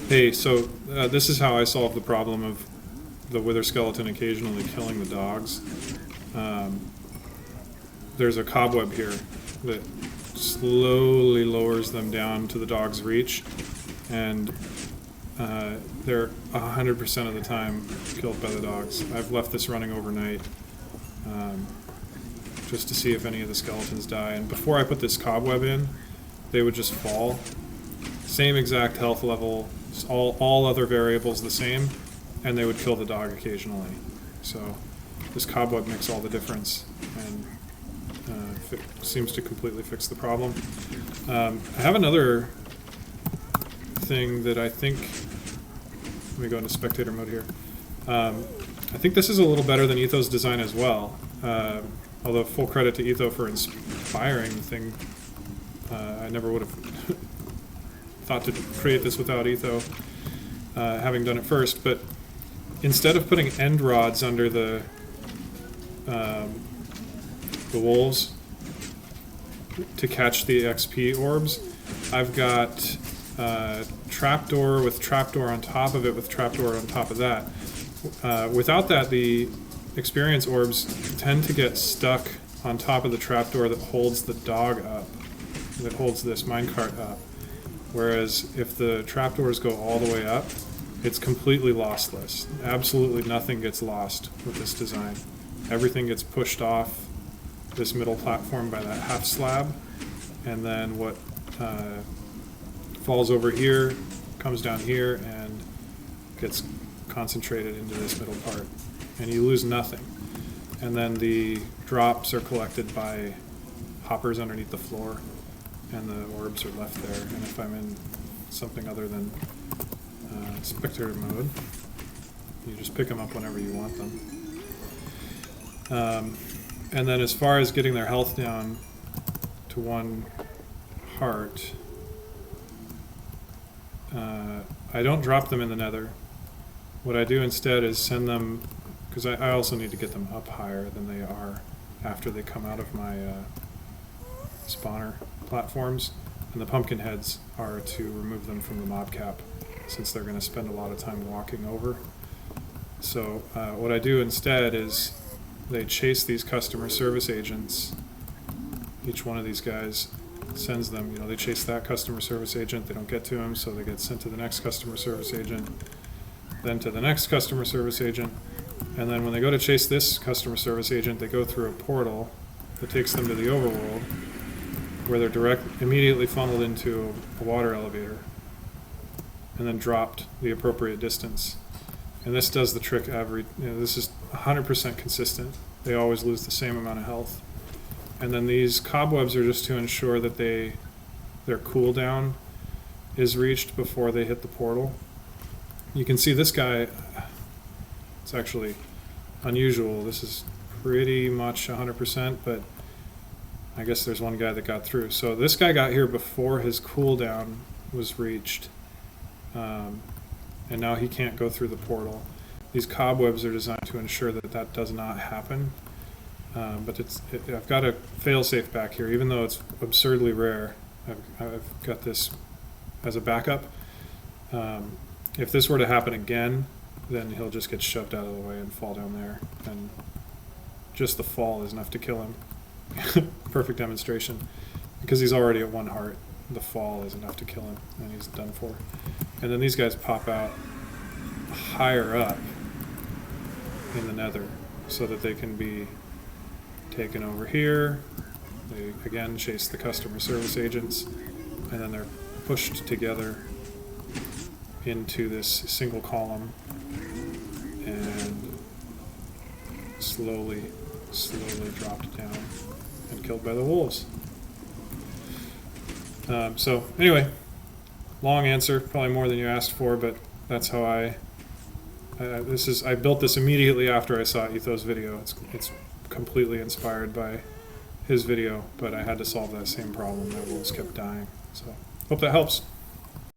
Hey, so this is how I solve the problem of the wither skeleton occasionally killing the dogs. There's a cobweb here that slowly lowers them down to the dog's reach, and they're 100% of the time killed by the dogs. I've left this running overnight just to see if any of the skeletons die, and before I put this cobweb in, they would just fall. Same exact health level, all other variables the same, and they would kill the dog occasionally. So this cobweb makes all the difference, and seems to completely fix the problem. I have another thing that I think, let me go into spectator mode here. I think this is a little better than Etho's design as well, although full credit to Etho for inspiring the thing. I never would have thought to create this without Etho having done it first, but instead of putting end rods under the wolves to catch the XP orbs, I've got trapdoor with trapdoor on top of it with trapdoor on top of that. Without that, the experience orbs tend to get stuck on top of the trapdoor that holds the dog up, that holds this minecart up. Whereas if the trapdoors go all the way up, it's completely lossless. Absolutely nothing gets lost with this design. Everything gets pushed off this middle platform by that half slab, and then what falls over here comes down here and gets concentrated into this middle part, and you lose nothing. And then the drops are collected by hoppers underneath the floor, and the orbs are left there. And if I'm in something other than spectator mode, you just pick them up whenever you want them. And then as far as getting their health down to 1 heart, I don't drop them in the nether. What I do instead is send them, because I also need to get them up higher than they are after they come out of my spawner platforms, and the pumpkin heads are to remove them from the mob cap, since they're going to spend a lot of time walking over. So what I do instead is they chase these customer service agents. Each one of these guys sends them, they chase that customer service agent, they don't get to him, so they get sent to the next customer service agent, then to the next customer service agent, and then when they go to chase this customer service agent, they go through a portal that takes them to the overworld, where they're immediately funneled into a water elevator, and then dropped the appropriate distance. And this does the trick this is 100% consistent. They always lose the same amount of health. And then these cobwebs are just to ensure that their cooldown is reached before they hit the portal. You can see this guy, it's actually unusual. This is pretty much 100%, but I guess there's one guy that got through. So this guy got here before his cooldown was reached, and now he can't go through the portal. These cobwebs are designed to ensure that that does not happen, but I've got a failsafe back here, even though it's absurdly rare. I've got this as a backup. If this were to happen again, then he'll just get shoved out of the way and fall down there, and just the fall is enough to kill him. Perfect demonstration. Because he's already at 1 heart, the fall is enough to kill him, and he's done for. And then these guys pop out higher up in the nether so that they can be taken over here. They again chase the customer service agents, and then they're pushed together into this single column and slowly dropped down and killed by the wolves. So anyway, long answer, probably more than you asked for, but that's how I built this immediately after I saw Etho's video. It's completely inspired by his video, but I had to solve that same problem. The wolves kept dying. So hope that helps.